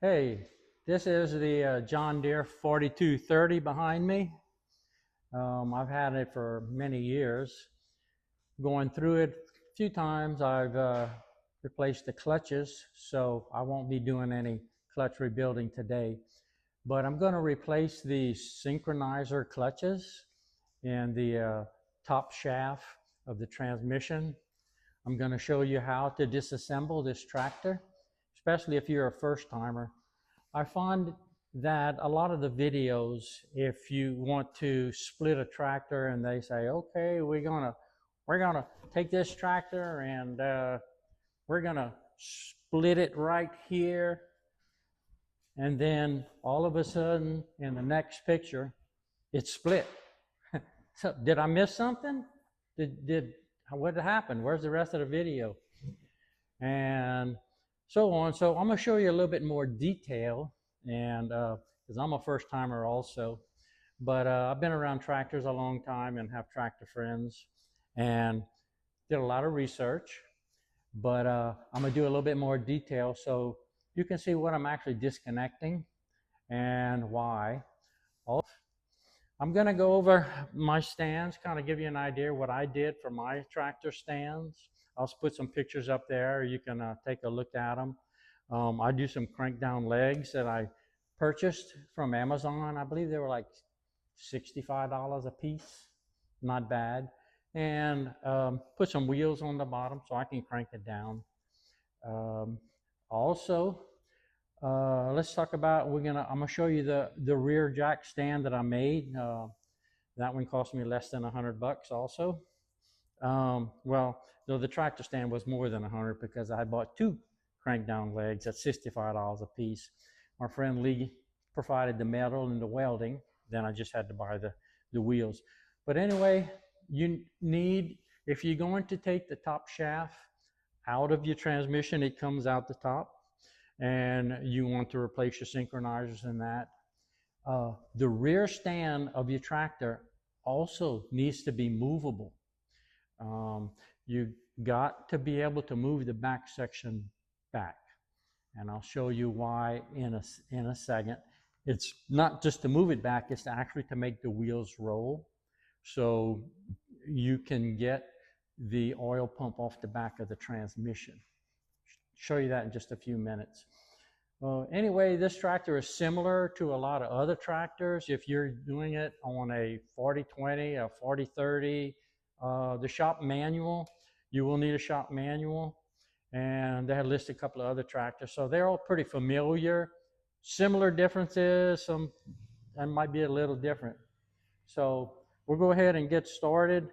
Hey, this is the John Deere 4230 behind me. I've had it for many years. Going through it a few times, I've replaced the clutches, so I won't be doing any clutch rebuilding today. But I'm going to replace the synchronizer clutches and the top shaft of the transmission. I'm going to show you how to disassemble this tractor, especially if you're a first-timer. I find that a lot of the videos, if you want to split a tractor and they say, okay, we're gonna take this tractor and we're gonna split it right here, and then all of a sudden in the next picture it's split. So did I miss something? What happened? Where's the rest of the video? And so on. So I'm going to show you a little bit more detail, and because I'm a first timer also, but I've been around tractors a long time and have tractor friends and did a lot of research, but I'm going to do a little bit more detail so you can see what I'm actually disconnecting and why. I'm going to go over my stands, kind of give you an idea what I did for my tractor stands. I'll put some pictures up there. You can take a look at them. I do some crank down legs that I purchased from Amazon. I believe they were like $65 a piece. Not bad. And put some wheels on the bottom so I can crank it down. Also, let's talk about, I'm gonna show you the rear jack stand that I made. That one cost me less than $100 also. Well, though the tractor stand was more than 100 because I bought two crank down legs at $65 a piece. My friend Lee provided the metal and the welding. Then I just had to buy the wheels. But anyway, you need, if you're going to take the top shaft out of your transmission, it comes out the top, and you want to replace your synchronizers and that. The rear stand of your tractor also needs to be movable. You got to be able to move the back section back, and I'll show you why in a second. It's not just to move it back, it's actually to make the wheels roll so you can get the oil pump off the back of the transmission. Show you that in just a few minutes. Anyway, this tractor is similar to a lot of other tractors. If you're doing it on a 4020, a 4030, the shop manual, you will need a shop manual, and they had listed a couple of other tractors, so they're all pretty familiar. Similar differences, some that might be a little different. So we'll go ahead and get started.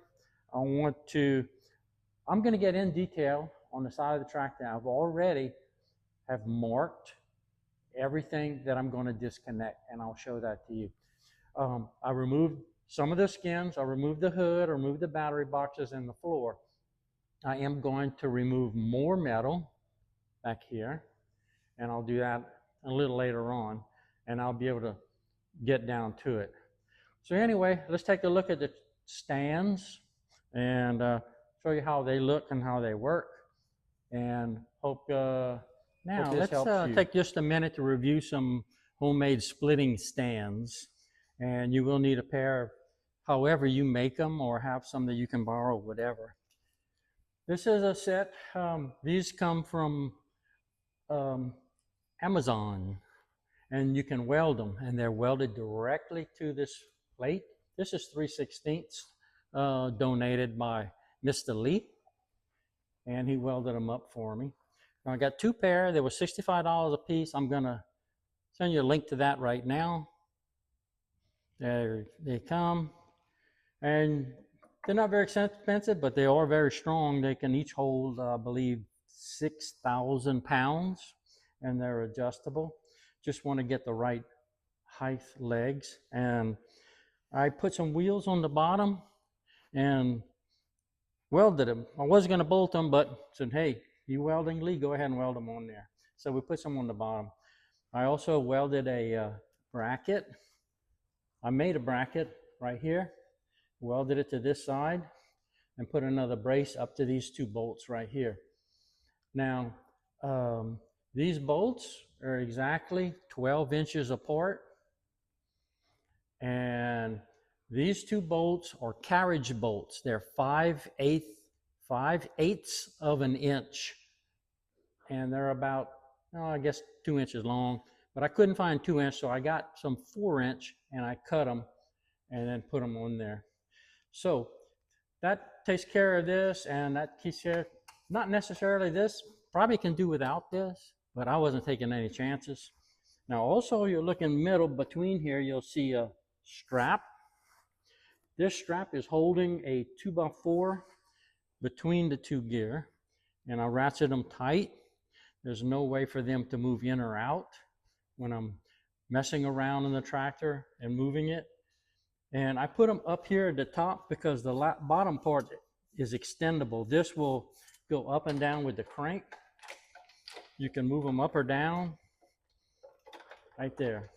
I'm going to get in detail on the side of the tractor. I've already have marked everything that I'm going to disconnect, and I'll show that to you. I removed some of the skins. I removed the hood, I removed the battery boxes and the floor. I am going to remove more metal back here, and I'll do that a little later on, and I'll be able to get down to it. So anyway, let's take a look at the stands and show you how they look and how they work, and hope now let's take just a minute to review some homemade splitting stands. And you will need a pair, however you make them, or have some that you can borrow, whatever. This is a set. These come from Amazon, and you can weld them, and they're welded directly to this plate. This is 3/16 donated by Mr. Lee, and he welded them up for me. Now, I got two pair. They were $65 a piece. I'm gonna send you a link to that right now. There they come, and they're not very expensive, but they are very strong. They can each hold, I believe, 6,000 pounds, and they're adjustable. Just want to get the right height legs, and I put some wheels on the bottom and welded them. I was going to bolt them, but said, hey, you welding, Lee, go ahead and weld them on there. So we put some on the bottom. I also welded a bracket. I made a bracket right here, welded it to this side, and put another brace up to these two bolts right here. Now, these bolts are exactly 12 inches apart. And these two bolts are carriage bolts. They're 5/8 of an inch. And they're about, oh, I guess 2 inches long. But I couldn't find 2 inch, so I got some 4 inch and I cut them and then put them on there. So that takes care of this, and that keeps care, not necessarily this, probably can do without this, but I wasn't taking any chances. Now also, you look in the middle between here, you'll see a strap. This strap is holding a 2x4 between the two gear, and I ratchet them tight. There's no way for them to move in or out when I'm messing around in the tractor and moving it. And I put them up here at the top because the bottom part is extendable. This will go up and down with the crank. You can move them up or down right there.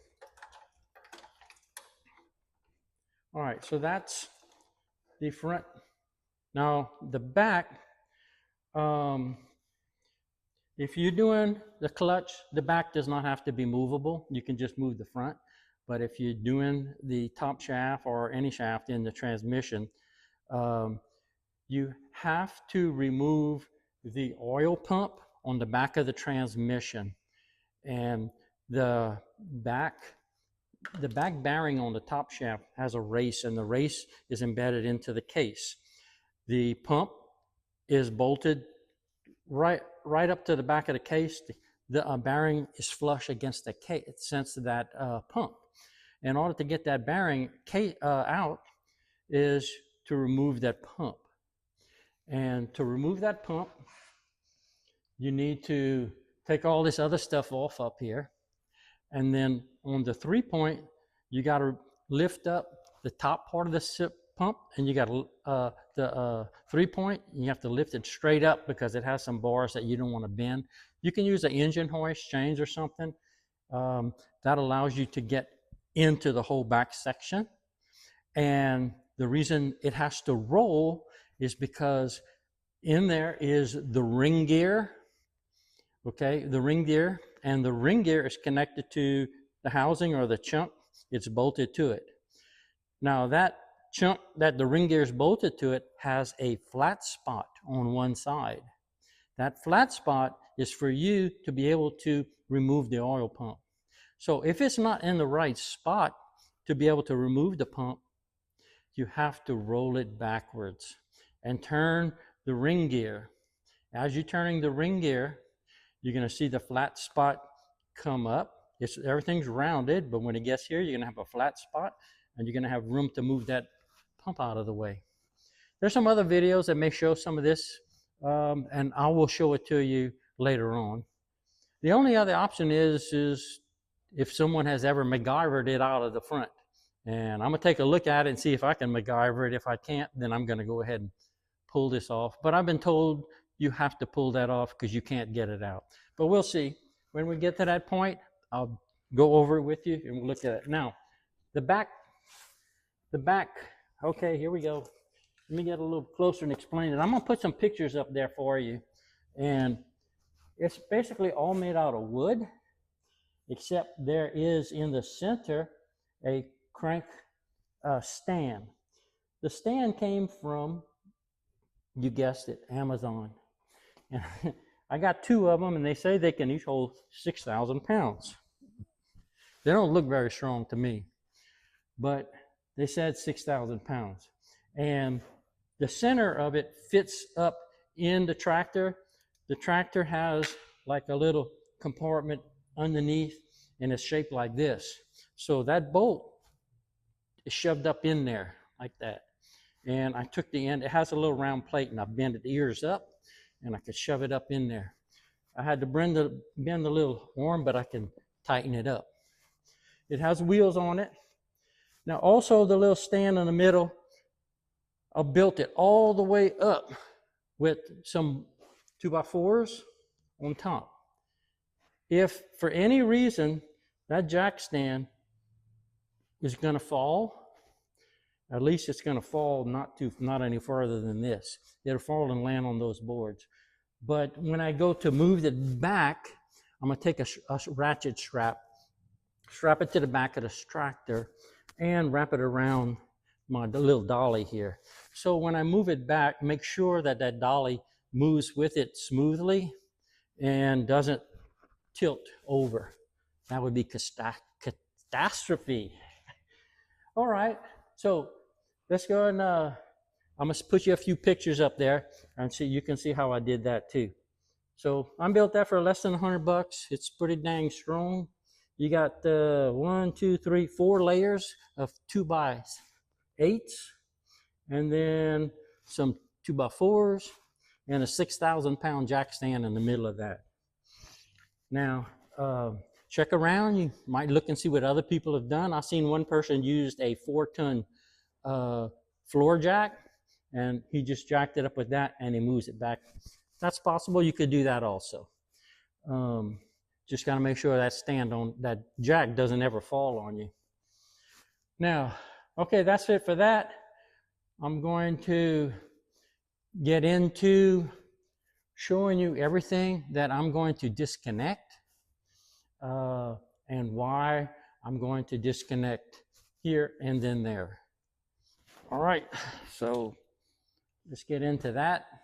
All right, so that's the front. Now the back, if you're doing the clutch, the back does not have to be movable. You can just move the front. But if you're doing the top shaft or any shaft in the transmission, you have to remove the oil pump on the back of the transmission. And the back bearing on the top shaft has a race, and the race is embedded into the case. The pump is bolted right up to the back of the case. The bearing is flush against the case, sense of that pump. In order to get that bearing out is to remove that pump. And to remove that pump, you need to take all this other stuff off up here. And then on the 3-point, you got to lift up the top part of the pump, and you got the 3-point, you have to lift it straight up because it has some bars that you don't want to bend. You can use an engine hoist chains or something. That allows you to get into the whole back section. And the reason it has to roll is because in there is the ring gear, okay, the ring gear, and the ring gear is connected to the housing or the chunk. It's bolted to it. Now that chunk that the ring gear is bolted to it has a flat spot on one side. That flat spot is for you to be able to remove the oil pump. So if it's not in the right spot to be able to remove the pump, you have to roll it backwards and turn the ring gear. As you're turning the ring gear, you're going to see the flat spot come up. Everything's rounded, but when it gets here, you're going to have a flat spot, and you're going to have room to move that pump out of the way. There's some other videos that may show some of this, and I will show it to you later on. The only other option is if someone has ever MacGyvered it out of the front. And I'm going to take a look at it and see if I can MacGyver it. If I can't, then I'm going to go ahead and pull this off. But I've been told you have to pull that off because you can't get it out. But we'll see. When we get to that point, I'll go over it with you and we'll look at it. Now, the back, okay, here we go. Let me get a little closer and explain it. I'm going to put some pictures up there for you. And it's basically all made out of wood, except there is in the center a crank stand. The stand came from, you guessed it, Amazon. And I got 2 of them, and they say they can each hold 6,000 pounds. They don't look very strong to me, but they said 6,000 pounds. And the center of it fits up in the tractor. The tractor has like a little compartment underneath, and it's shaped like this. So that bolt is shoved up in there like that. And I took the end, it has a little round plate, and I bent the ears up, and I could shove it up in there. I had to bend the little arm, but I can tighten it up. It has wheels on it. Now also the little stand in the middle, I built it all the way up with some 2x4s on top. If for any reason that jack stand is going to fall, at least it's going to fall not any further than this. It'll fall and land on those boards. But when I go to move it back, I'm going to take a ratchet strap it to the back of this tractor, and wrap it around my little dolly here. So when I move it back, make sure that that dolly moves with it smoothly and doesn't tilt over. That would be catastrophe. All right, so let's go and I'm gonna put you a few pictures up there and see, you can see how I did that too. So I built that for less than $100. It's pretty dang strong. You got 1, 2, 3, 4 layers of 2x8s, and then some 2x4s, and a 6,000-pound jack stand in the middle of that. Now, check around. You might look and see what other people have done. I've seen one person used a 4-ton floor jack, and he just jacked it up with that, and he moves it back. That's possible. You could do that also. Just got to make sure that jack doesn't ever fall on you. Now, okay, that's it for that. I'm going to get into showing you everything that I'm going to disconnect and why I'm going to disconnect here and then there. All right, so let's get into that.